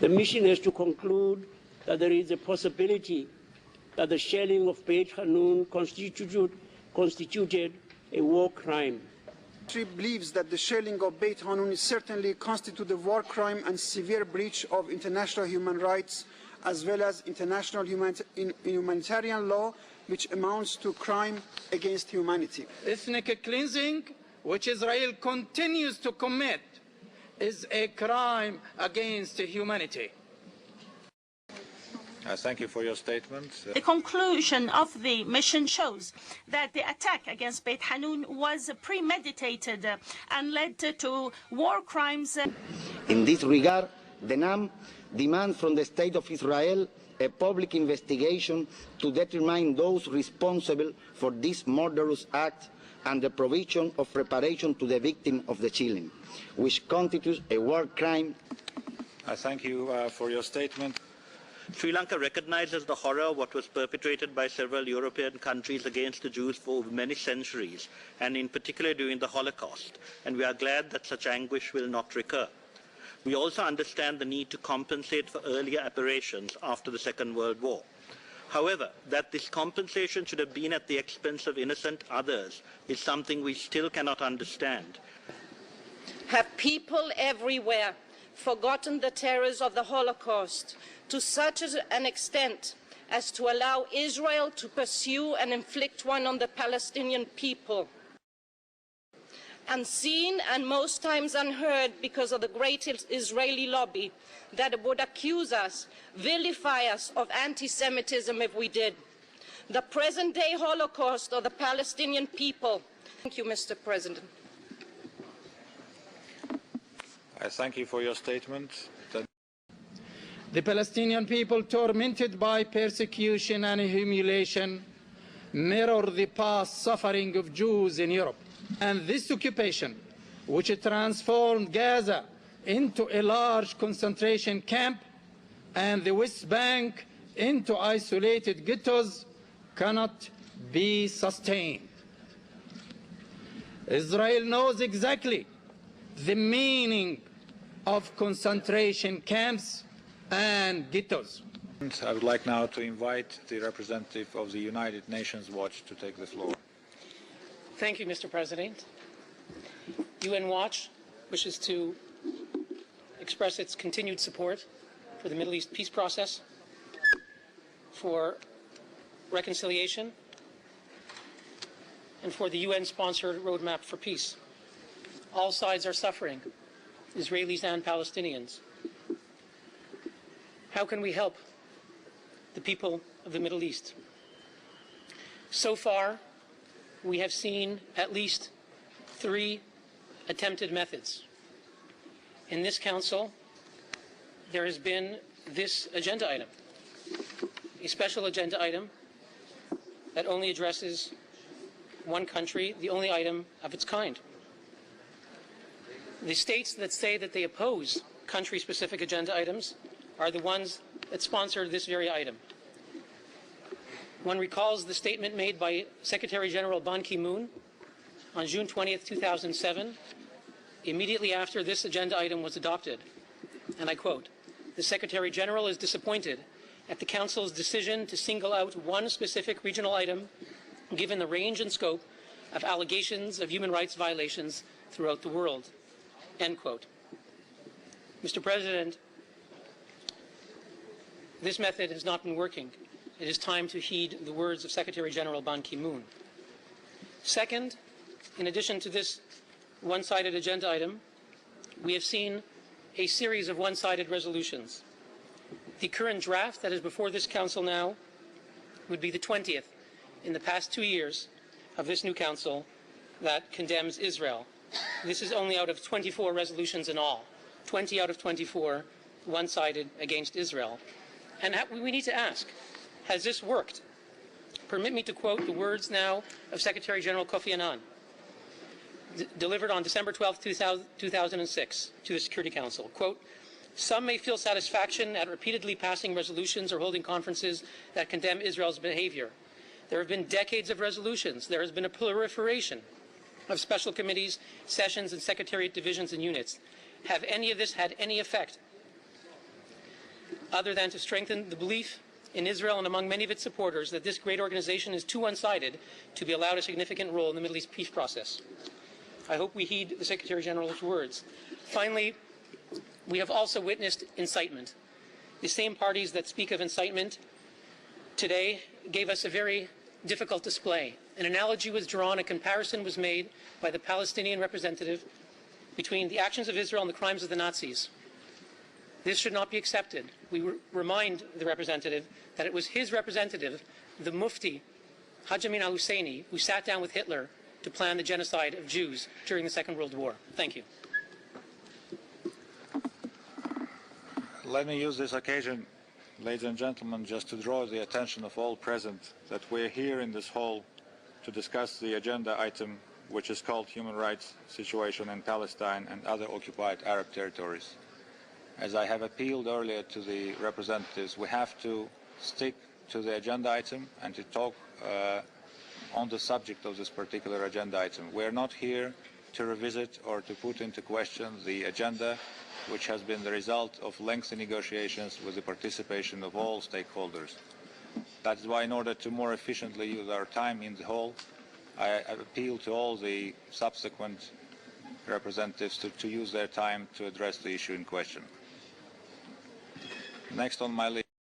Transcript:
The mission has to conclude that there is a possibility that the shelling of Beit Hanun constituted a war crime. The country believes that the shelling of Beit Hanun certainly constitutes a war crime and severe breach of international human rights, as well as international humanitarian law, which amounts to crime against humanity. Ethnic cleansing, which Israel continues to commit, is a crime against humanity. Thank you for your statement. The conclusion of the mission shows that the attack against Beit Hanun was premeditated and led to war crimes. In this regard, the NAM demands from the State of Israel a public investigation to determine those responsible for this murderous act and the provision of reparation to the victim of the killing, which constitutes a war crime. I thank you for your statement. Sri Lanka recognizes the horror of what was perpetrated by several European countries against the Jews for many centuries, and in particular during the Holocaust, and we are glad that such anguish will not recur. We also understand the need to compensate for earlier aberrations after the Second World War. However, that this compensation should have been at the expense of innocent others is something we still cannot understand. Have people everywhere forgotten the terrors of the Holocaust to such an extent as to allow Israel to pursue and inflict one on the Palestinian people? Unseen and most times unheard because of the great Israeli lobby that would accuse us, vilify us of anti-Semitism if we did. The present-day Holocaust of the Palestinian people. Thank you, Mr. President. I thank you for your statement. The Palestinian people, tormented by persecution and humiliation, mirror the past suffering of Jews in Europe. And this occupation, which transformed Gaza into a large concentration camp and the West Bank into isolated ghettos, cannot be sustained. Israel knows exactly the meaning of concentration camps and ghettos. I would like now to invite the representative of the United Nations Watch to take the floor. Thank you, Mr. President. UN Watch wishes to express its continued support for the Middle East peace process, for reconciliation, and for the UN-sponsored roadmap for peace. All sides are suffering, Israelis and Palestinians. How can we help the people of the Middle East? So far, we have seen at least 3 attempted methods. In this Council, there has been this agenda item, a special agenda item that only addresses one country, the only item of its kind. The states that say that they oppose country-specific agenda items are the ones that sponsored this very item. One recalls the statement made by Secretary General Ban Ki-moon on June 20th, 2007, immediately after this agenda item was adopted. And I quote, "The Secretary General is disappointed at the Council's decision to single out one specific regional item given the range and scope of allegations of human rights violations throughout the world." End quote. Mr. President, this method has not been working. It is time to heed the words of Secretary General Ban Ki-moon. Second, in addition to this one-sided agenda item, we have seen a series of one-sided resolutions. The current draft that is before this Council now would be the 20th in the past 2 years of this new Council that condemns Israel. This is only out of 24 resolutions in all, 20 out of 24 one-sided against Israel. And we need to ask, has this worked? Permit me to quote the words now of Secretary General Kofi Annan, delivered on December 12, 2006 to the Security Council. Quote, "Some may feel satisfaction at repeatedly passing resolutions or holding conferences that condemn Israel's behavior. There have been decades of resolutions. There has been a proliferation of special committees, sessions, and secretariat divisions and units. Have any of this had any effect? other than to strengthen the belief in Israel and among many of its supporters that this great organization is too one-sided to be allowed a significant role in the Middle East peace process. I hope we heed the Secretary General's words. Finally, we have also witnessed incitement. The same parties that speak of incitement today gave us a very difficult display. An analogy was drawn, a comparison was made by the Palestinian representative between the actions of Israel and the crimes of the Nazis. This should not be accepted. We remind the representative that it was his representative, the Mufti, Haj Amin al-Husseini, who sat down with Hitler to plan the genocide of Jews during the Second World War. Thank you. Let me use this occasion, ladies and gentlemen, just to draw the attention of all present that we're here in this hall to discuss the agenda item, which is called Human Rights Situation in Palestine and Other Occupied Arab Territories. As I have appealed earlier to the representatives, we have to stick to the agenda item and to talk on the subject of this particular agenda item. We are not here to revisit or to put into question the agenda, which has been the result of lengthy negotiations with the participation of all stakeholders. That is why, in order to more efficiently use our time in the hall, I appeal to all the subsequent representatives to use their time to address the issue in question. Next on my list.